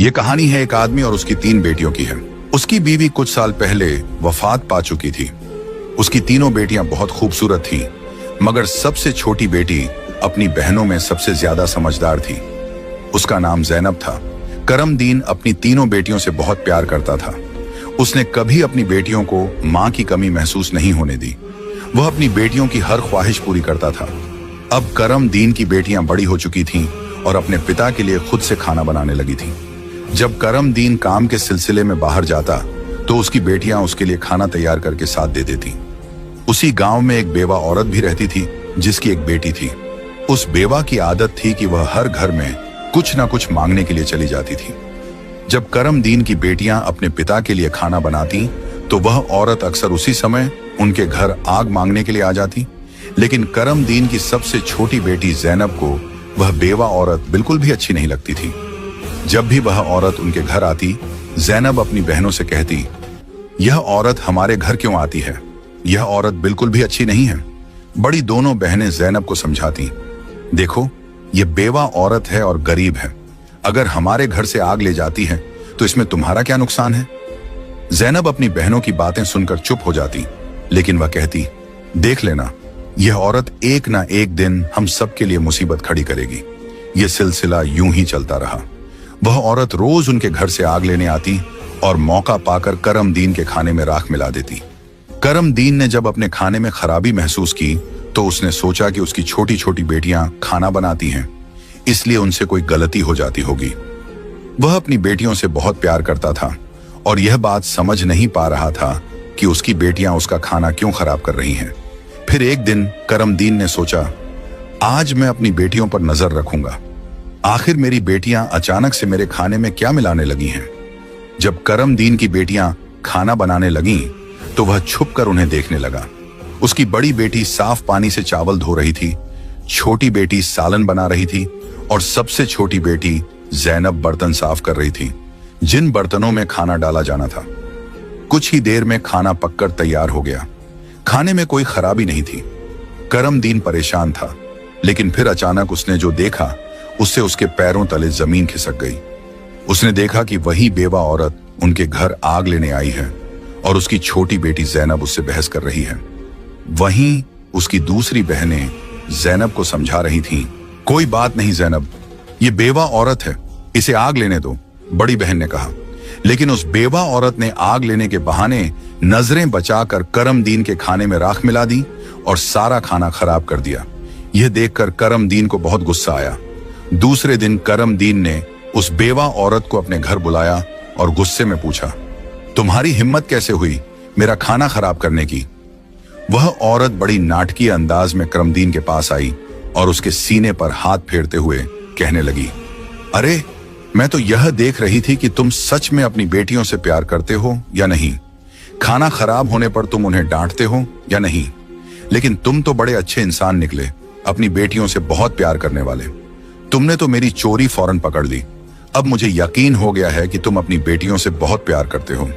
ये कहानी है एक आदमी और उसकी 3 बेटियों की है। उसकी बीवी कुछ साल पहले वफात पा चुकी थी। उसकी तीनों बेटियां बहुत खूबसूरत थीं, मगर सबसे छोटी बेटी अपनी बहनों में सबसे ज्यादा समझदार थी। उसका नाम ज़ैनब था। करमदीन अपनी तीनों बेटियों से बहुत प्यार करता था। उसने कभी अपनी बेटियों को मां की कमी महसूस नहीं होने दी। वह अपनी बेटियों की हर ख्वाहिश पूरी करता था। अब करमदीन की बेटियां बड़ी हो चुकी थीं और अपने पिता के लिए खुद से खाना बनाने लगी थीं। जब करमदीन काम के सिलसिले में बाहर जाता तो उसकी बेटियां उसके लिए खाना तैयार करके साथ दे देती। उसी गांव में एक बेवा औरत भी रहती थी जिसकी एक बेटी थी। उस बेवा की आदत थी कि वह हर घर में कुछ ना कुछ मांगने के लिए चली जाती थी। जब करमदीन की बेटियां अपने पिता के लिए खाना बनाती तो वह औरत अक्सर उसी समय उनके घर आग मांगने के लिए आ जाती। लेकिन करमदीन की सबसे छोटी बेटी ज़ैनब को वह बेवा औरत बिल्कुल भी अच्छी नहीं लगती थी। जब भी वह औरत उनके घर आती, ज़ैनब अपनी बहनों से कहती, यह औरत हमारे घर क्यों आती है? यह औरत बिल्कुल भी अच्छी नहीं है। बड़ी दोनों बहनें ज़ैनब को समझाती, देखो यह बेवा औरत है और गरीब है। अगर हमारे घर से आग ले जाती है तो इसमें तुम्हारा क्या नुकसान है? ज़ैनब अपनी बहनों की बातें सुनकर चुप हो जाती, लेकिन वह कहती, देख लेना, यह औरत एक ना एक दिन हम सबके लिए मुसीबत खड़ी करेगी। यह सिलसिला यूं ही चलता रहा। वह औरत रोज उनके घर से आग लेने आती और मौका पाकर करमदीन के खाने में राख मिला देती। करमदीन ने जब अपने खाने में खराबी महसूस की तो उसने सोचा कि उसकी छोटी छोटी बेटियां खाना बनाती हैं, इसलिए उनसे कोई गलती हो जाती होगी। वह अपनी बेटियों से बहुत प्यार करता था और यह बात समझ नहीं पा रहा था कि उसकी बेटियां उसका खाना क्यों खराब कर रही हैं। फिर एक दिन करमदीन ने सोचा, आज मैं अपनी बेटियों पर नजर रखूंगा। आखिर मेरी बेटियां अचानक से मेरे खाने में क्या मिलाने लगी हैं? जब करमदीन की बेटियां खाना बनाने लगीं, तो वह छुपकर उन्हें देखने लगा। उसकी बड़ी बेटी साफ पानी से चावल धो रही थी, छोटी बेटी सालन बना रही थी और सबसे छोटी बेटी ज़ैनब बर्तन साफ कर रही थी, जिन बर्तनों में खाना डाला जाना था। कुछ ही देर में खाना पककर तैयार हो गया। खाने में कोई खराबी नहीं थी। करमदीन परेशान था, लेकिन फिर अचानक उसने जो देखा उससे उसके पैरों तले जमीन खिसक गई। उसने देखा कि वही बेवा औरत उनके घर आग लेने आई है और उसकी छोटी बेटी ज़ैनब उससे बहस कर रही है। वहीं उसकी दूसरी बहनें ज़ैनब को समझा रही थीं, कोई बात नहीं ज़ैनब, ये बेवा औरत है, इसे आग लेने दो, बड़ी बहन ने कहा। लेकिन उस बेवा औरत ने आग लेने के बहाने नजरें बचाकर करमदीन के खाने में राख मिला दी और सारा खाना खराब कर दिया। यह देखकर करमदीन को बहुत गुस्सा आया। दूसरे दिन करमदीन ने उस बेवा औरत को अपने घर बुलाया और गुस्से में पूछा, तुम्हारी हिम्मत कैसे हुई मेरा खाना खराब करने की? वह औरत बड़ी नाटकीय अंदाज में करमदीन के पास आई और उसके सीने पर हाथ फेरते हुए कहने लगी, अरे मैं तो यह देख रही थी कि तुम सच में अपनी बेटियों से प्यार करते हो या नहीं। खाना खराब होने पर तुम उन्हें डांटते हो या नहीं। लेकिन तुम तो बड़े अच्छे इंसान निकले, अपनी बेटियों से बहुत प्यार करने वाले। तुमने तो मेरी चोरी फौरन पकड़ ली। अब मुझे यकीन हो गया है कि तुम अपनी बेटियों से बहुत प्यार करते हो।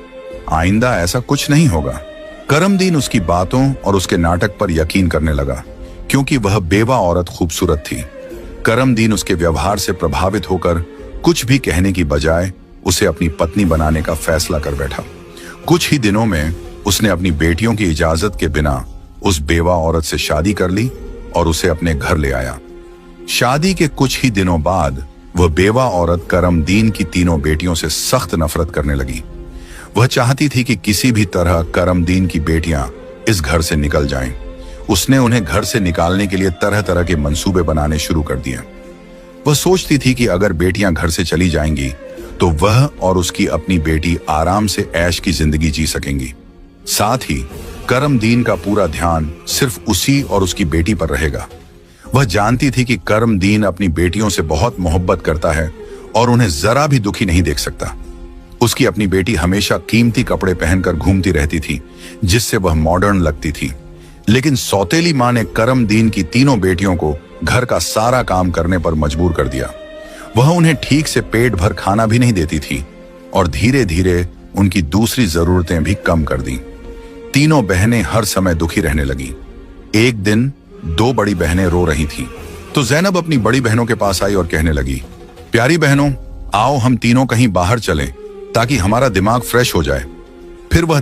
आइंदा ऐसा कुछ नहीं होगा। करमदीन उसकी बातों और उसके नाटक पर यकीन करने लगा, क्योंकि वह बेवा औरत खूबसूरत थी। करमदीन उसके व्यवहार से प्रभावित होकर कुछ भी कहने की बजाय उसे अपनी पत्नी बनाने का फैसला कर बैठा। कुछ ही दिनों में उसने अपनी बेटियों की इजाजत के बिना उस बेवा औरत से शादी कर ली और उसे अपने घर ले आया। शादी के कुछ ही दिनों बाद वह बेवा औरत करमदीन की तीनों बेटियों से सख्त नफरत करने लगी। वह चाहती थी कि किसी भी तरह करमदीन की बेटियां इस घर से निकल जाएं। उसने उन्हें घर से निकालने के लिए तरह तरह के मंसूबे बनाने शुरू कर दिए। वह सोचती थी कि अगर बेटियां घर से चली जाएंगी तो वह और उसकी अपनी बेटी आराम से ऐश की जिंदगी जी सकेंगी। साथ ही करमदीन का पूरा ध्यान सिर्फ उसी और उसकी बेटी पर रहेगा। वह जानती थी कि करमदीन अपनी बेटियों से बहुत मोहब्बत करता है और उन्हें जरा भी दुखी नहीं देख सकता। उसकी अपनी बेटी हमेशा कीमती कपड़े पहनकर घूमती रहती थी, जिससे वह मॉडर्न लगती थी। लेकिन सौतेली मां ने करमदीन की तीनों बेटियों को घर का सारा काम करने पर मजबूर कर दिया। वह उन्हें ठीक से पेट भर खाना भी नहीं देती थी और धीरे धीरे उनकी दूसरी जरूरतें भी कम कर दी। तीनों बहनें हर समय दुखी रहने लगी। एक दिन 2 बड़ी बहनें रो रही थीं, तो ज़ैनब अपनी बड़ी बहनों के पास आई और कहने लगी, प्यारी बहनों, आओ हम तीनों कहीं बाहर चलें ताकि हमारा दिमाग फ्रेश हो जाए। फिर वह